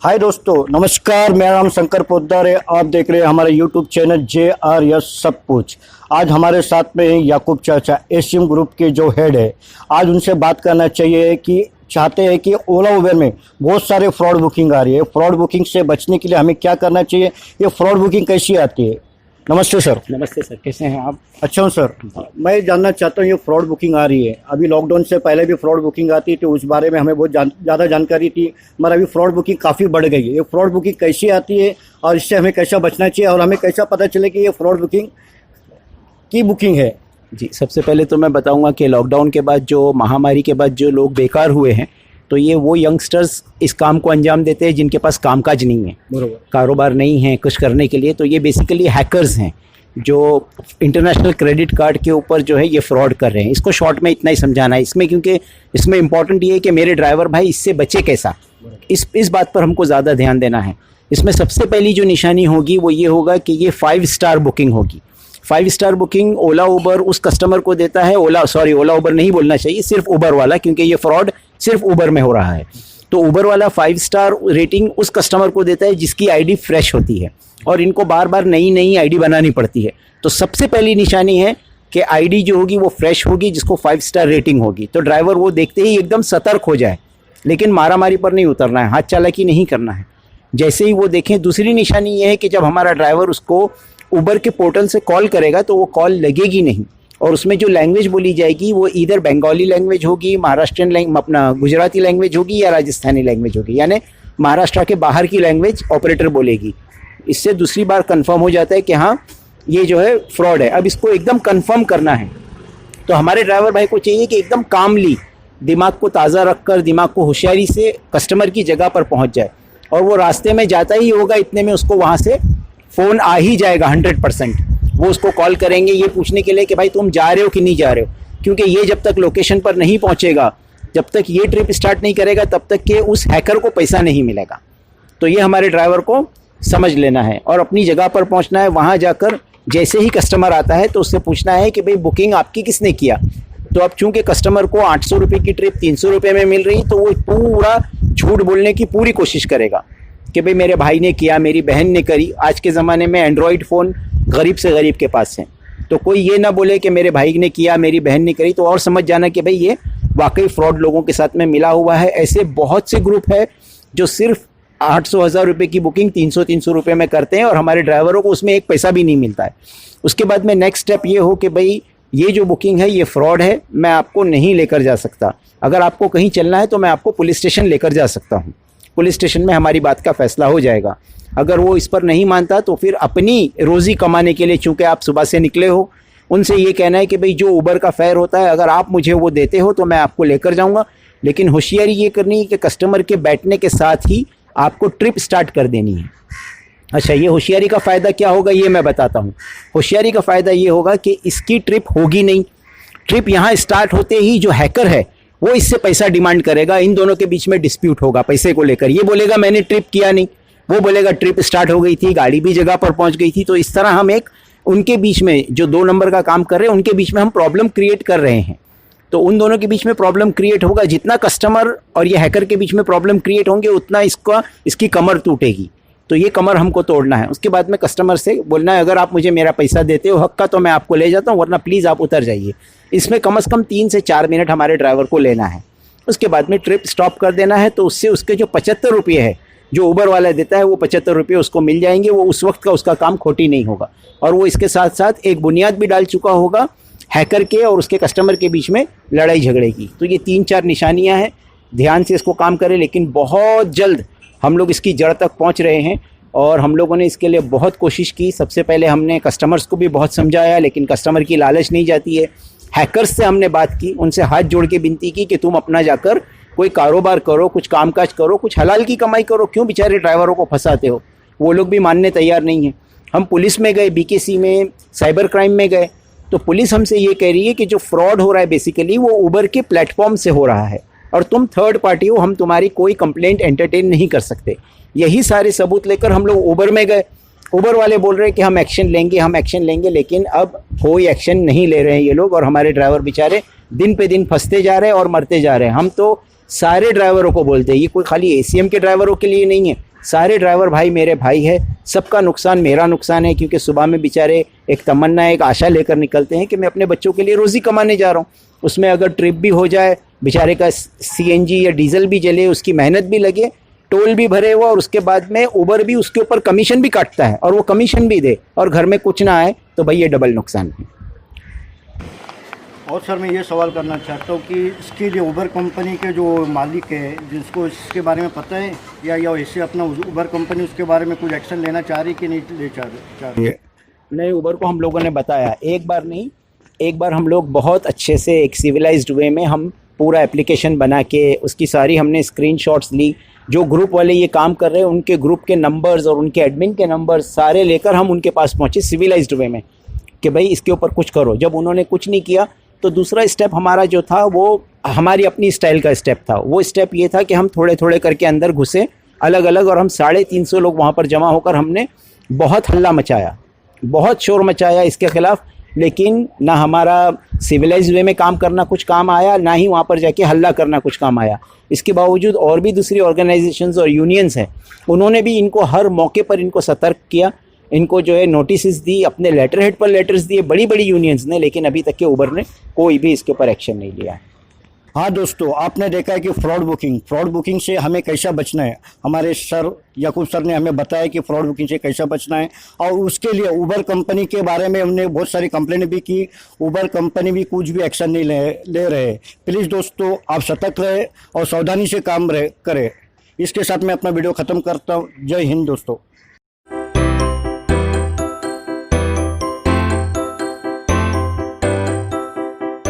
हाय दोस्तों, नमस्कार। मेरा नाम शंकर पोद्दार है। आप देख रहे हैं हमारे यूट्यूब चैनल JRS सब कुछ। आज हमारे साथ में हैं याकूब चाचा, एशियम ग्रुप के जो हेड है। आज उनसे बात करना चाहिए कि चाहते हैं कि ओला उबेर में बहुत सारे फ्रॉड बुकिंग आ रही है। फ्रॉड बुकिंग से बचने के लिए हमें क्या करना चाहिए, ये फ्रॉड बुकिंग कैसी आती है। नमस्ते सर। नमस्ते सर, कैसे हैं आप? अच्छा हूँ सर। मैं जानना चाहता हूँ, ये फ्रॉड बुकिंग आ रही है, अभी लॉकडाउन से पहले भी फ्रॉड बुकिंग आती थी, उस बारे में हमें बहुत ज़्यादा जानकारी थी, मगर अभी फ्रॉड बुकिंग काफ़ी बढ़ गई है। ये फ्रॉड बुकिंग कैसी आती है और इससे हमें कैसा बचना चाहिए, और हमें कैसा पता चले कि ये फ्रॉड बुकिंग की बुकिंग है। जी, सबसे पहले तो मैं बताऊंगा कि लॉकडाउन के बाद, जो महामारी के बाद जो लोग बेकार हुए हैं, तो ये वो यंगस्टर्स इस काम को अंजाम देते हैं जिनके पास कामकाज नहीं है, बरोबर, कारोबार नहीं है कुछ करने के लिए। तो ये बेसिकली हैकर्स हैं जो इंटरनेशनल क्रेडिट कार्ड के ऊपर जो है ये फ्रॉड कर रहे हैं। इसको शॉर्ट में इतना ही समझाना है इसमें, क्योंकि इसमें इंपॉर्टेंट ये है कि मेरे ड्राइवर भाई इससे बचे कैसा, इस बात पर हमको ज़्यादा ध्यान देना है। इसमें सबसे पहली जो निशानी होगी वो ये होगा कि ये 5 स्टार बुकिंग होगी। 5 स्टार बुकिंग ओला उबर उस कस्टमर को देता है। ओला उबर नहीं बोलना चाहिए, सिर्फ उबर वाला, क्योंकि ये फ्रॉड सिर्फ उबर में हो रहा है। तो उबर वाला 5 स्टार रेटिंग उस कस्टमर को देता है जिसकी आईडी फ्रेश होती है, और इनको बार बार नई आईडी बनानी पड़ती है। तो सबसे पहली निशानी है कि आईडी जो होगी वो फ्रेश होगी, जिसको 5 स्टार रेटिंग होगी। तो ड्राइवर वो देखते ही एकदम सतर्क हो जाए, लेकिन मारामारी पर नहीं उतरना है, हाथ चालाकी नहीं करना है। जैसे ही वो देखें, दूसरी निशानी ये है कि जब हमारा ड्राइवर उसको उबर के पोर्टल से कॉल करेगा तो वो कॉल लगेगी नहीं, और उसमें जो लैंग्वेज बोली जाएगी वो इधर बंगाली लैंग्वेज होगी, महाराष्ट्रियन अपना गुजराती लैंग्वेज होगी, या राजस्थानी लैंग्वेज होगी, यानी महाराष्ट्र के बाहर की लैंग्वेज ऑपरेटर बोलेगी। इससे दूसरी बार कंफर्म हो जाता है कि हाँ ये जो है फ्रॉड है। अब इसको एकदम कंफर्म करना है, तो हमारे ड्राइवर भाई को चाहिए कि एकदम कामली, दिमाग को ताज़ा रखकर, दिमाग को होशियारी से कस्टमर की जगह पर पहुंच जाए, और वो रास्ते में जाता ही होगा, इतने में उसको वहाँ से फ़ोन आ ही जाएगा 100%। वो उसको कॉल करेंगे ये पूछने के लिए कि भाई तुम जा रहे हो कि नहीं जा रहे हो, क्योंकि ये जब तक लोकेशन पर नहीं पहुँचेगा, जब तक ये ट्रिप स्टार्ट नहीं करेगा, तब तक के उस हैकर को पैसा नहीं मिलेगा। तो ये हमारे ड्राइवर को समझ लेना है और अपनी जगह पर पहुंचना है। वहां जाकर जैसे ही कस्टमर आता है तो उससे पूछना है कि भाई बुकिंग आपकी किसने किया। तो अब चूंकि कस्टमर को 800 रुपये की ट्रिप 300 रुपये में मिल रही, तो वो पूरा झूठ बोलने की पूरी कोशिश करेगा कि भाई मेरे भाई ने किया, मेरी बहन ने करी। आज के ज़माने में एंड्रॉयड फ़ोन गरीब से गरीब के पास है, तो कोई ये ना बोले कि मेरे भाई ने किया, मेरी बहन ने करी, तो और समझ जाना कि भाई ये वाकई फ्रॉड लोगों के साथ में मिला हुआ है। ऐसे बहुत से ग्रुप है जो सिर्फ 800-1000 रुपये की बुकिंग 300 रुपये में करते हैं, और हमारे ड्राइवरों को उसमें एक पैसा भी नहीं मिलता है। उसके बाद में नेक्स्ट स्टेप ये हो कि भाई ये जो बुकिंग है ये फ्रॉड है, मैं आपको नहीं लेकर जा सकता। अगर आपको कहीं चलना है तो मैं आपको पुलिस स्टेशन लेकर जा सकता हूँ, पुलिस स्टेशन में हमारी बात का फैसला हो जाएगा। अगर वो इस पर नहीं मानता तो फिर अपनी रोज़ी कमाने के लिए, चूँकि आप सुबह से निकले हो, उनसे ये कहना है कि भाई जो उबर का फेयर होता है, अगर आप मुझे वो देते हो तो मैं आपको लेकर जाऊँगा, लेकिन होशियारी ये करनी है कि कस्टमर के बैठने के साथ ही आपको ट्रिप स्टार्ट कर देनी है। अच्छा, ये होशियारी का फ़ायदा क्या होगा ये मैं बताता हूँ। होशियारी का फ़ायदा ये होगा कि इसकी ट्रिप होगी नहीं। ट्रिप यहाँ स्टार्ट होते ही जो हैकर है वो इससे पैसा डिमांड करेगा, इन दोनों के बीच में डिस्प्यूट होगा पैसे को लेकर। ये बोलेगा मैंने ट्रिप किया नहीं, वो बोलेगा ट्रिप स्टार्ट हो गई थी, गाड़ी भी जगह पर पहुँच गई थी। तो इस तरह हम एक उनके बीच में, जो 2 नंबर का काम कर रहे हैं, उनके बीच में हम प्रॉब्लम क्रिएट कर रहे हैं। तो उन दोनों के बीच में प्रॉब्लम क्रिएट होगा। जितना कस्टमर और ये हैकर के बीच में प्रॉब्लम क्रिएट होंगे, उतना इसकी कमर टूटेगी। तो ये कमर हमको तोड़ना है। उसके बाद में कस्टमर से बोलना है, अगर आप मुझे मेरा पैसा देते हो हक का तो मैं आपको ले जाता हूँ, वरना प्लीज़ आप उतर जाइए। इसमें कम से कम 3 से 4 मिनट हमारे ड्राइवर को लेना है। उसके बाद में ट्रिप स्टॉप कर देना है। तो उससे उसके जो 75 रुपये है जो उबर वाला देता है, वो 75 रुपये उसको मिल जाएंगे। वो उस वक्त का उसका काम खोटी नहीं होगा, और वो इसके साथ साथ एक बुनियाद भी डाल चुका होगा हैकर के और उसके कस्टमर के बीच में लड़ाई झगड़े की। तो ये 3-4 निशानियां हैं, ध्यान से इसको काम करें। लेकिन बहुत जल्द हम लोग इसकी जड़ तक पहुंच रहे हैं, और हम लोगों ने इसके लिए बहुत कोशिश की। सबसे पहले हमने कस्टमर्स को भी बहुत समझाया, लेकिन कस्टमर की लालच नहीं जाती है। हैकर्स से हमने बात की, उनसे हाथ जोड़ के विनती की कि तुम अपना जाकर कोई कारोबार करो, कुछ कामकाज करो, कुछ हलाल की कमाई करो, क्यों बेचारे ड्राइवरों को फंसाते हो। वो लोग भी मानने तैयार नहीं हैं। हम पुलिस में गए, BKC में, साइबर क्राइम में गए, तो पुलिस हमसे ये कह रही है कि जो फ्रॉड हो रहा है बेसिकली वो उबर के प्लेटफॉर्म से हो रहा है, और तुम थर्ड पार्टी हो, हम तुम्हारी कोई कंप्लेंट एंटरटेन नहीं कर सकते। यही सारे सबूत लेकर हम लोग उबर में गए। उबर वाले बोल रहे हैं कि हम एक्शन लेंगे, लेकिन अब कोई एक्शन नहीं ले रहे हैं ये लोग, और हमारे ड्राइवर बेचारे दिन पे दिन फंसते जा रहे हैं और मरते जा रहे हैं। हम तो सारे ड्राइवरों को बोलते हैं, ये कोई खाली ACM के ड्राइवरों के लिए नहीं है, सारे ड्राइवर भाई मेरे भाई है, सबका नुकसान मेरा नुकसान है, क्योंकि सुबह में बेचारे एक तमन्ना एक आशा लेकर निकलते हैं कि मैं अपने बच्चों के लिए रोज़ी कमाने जा रहा हूँ। उसमें अगर ट्रिप भी हो जाए, बेचारे का सीएनजी या डीजल भी जले, उसकी मेहनत भी लगे, टोल भी भरे हुआ, और उसके बाद में उबर भी उसके ऊपर कमीशन भी काटता है और वो कमीशन भी दे और घर में कुछ ना आए, तो भाई ये डबल नुकसान है। और सर मैं ये सवाल करना चाहता हूँ कि इसके लिए उबर कंपनी के जो मालिक है, जिसको इसके बारे में पता है, या ऐसे अपना उबर कंपनी उसके बारे में कुछ एक्शन लेना चाह रही कि नहीं ले चाह रही है? नहीं, उबर को हम लोगों ने बताया, एक बार नहीं, एक बार हम लोग बहुत अच्छे से एक सिविलाइज्ड वे में हम पूरा एप्लीकेशन बना के उसकी सारी हमने स्क्रीनशॉट्स ली। जो ग्रुप वाले ये काम कर रहे हैं उनके ग्रुप के नंबर्स और उनके एडमिन के नंबर्स सारे लेकर हम उनके पास पहुँचे सिविलाइज्ड वे में कि भाई इसके ऊपर कुछ करो। जब उन्होंने कुछ नहीं किया तो दूसरा स्टेप हमारा जो था वो हमारी अपनी स्टाइल का स्टेप था। वो स्टेप ये था कि हम थोड़े थोड़े करके अंदर घुसे अलग अलग, और हम 350 लोग वहाँ पर जमा होकर हमने बहुत हल्ला मचाया, बहुत शोर मचाया इसके ख़िलाफ़। लेकिन ना हमारा सिविलाइज वे में काम करना कुछ काम आया, ना ही वहाँ पर जाके हल्ला करना कुछ काम आया। इसके बावजूद और भी दूसरी ऑर्गेनाइजेशंस और यूनियंस हैं, उन्होंने भी इनको हर मौके पर इनको सतर्क किया, इनको जो है नोटिस दी, अपने लेटर हेड पर लेटर्स दिए बड़ी बड़ी यूनियंस ने, लेकिन अभी तक के उबर ने कोई भी इसके ऊपर एक्शन नहीं लिया है। हाँ दोस्तों, आपने देखा है कि फ्रॉड बुकिंग से हमें कैसा बचना है। हमारे सर याकूब सर ने हमें बताया कि फ्रॉड बुकिंग से कैसा बचना है, और उसके लिए उबर कंपनी के बारे में हमने बहुत सारी कंप्लेंट भी की। उबर कंपनी भी कुछ भी एक्शन नहीं ले रहे। प्लीज़ दोस्तों, आप सतर्क रहे और सावधानी से काम करें। इसके साथ मैं अपना वीडियो ख़त्म करता हूँ। जय हिंद दोस्तों।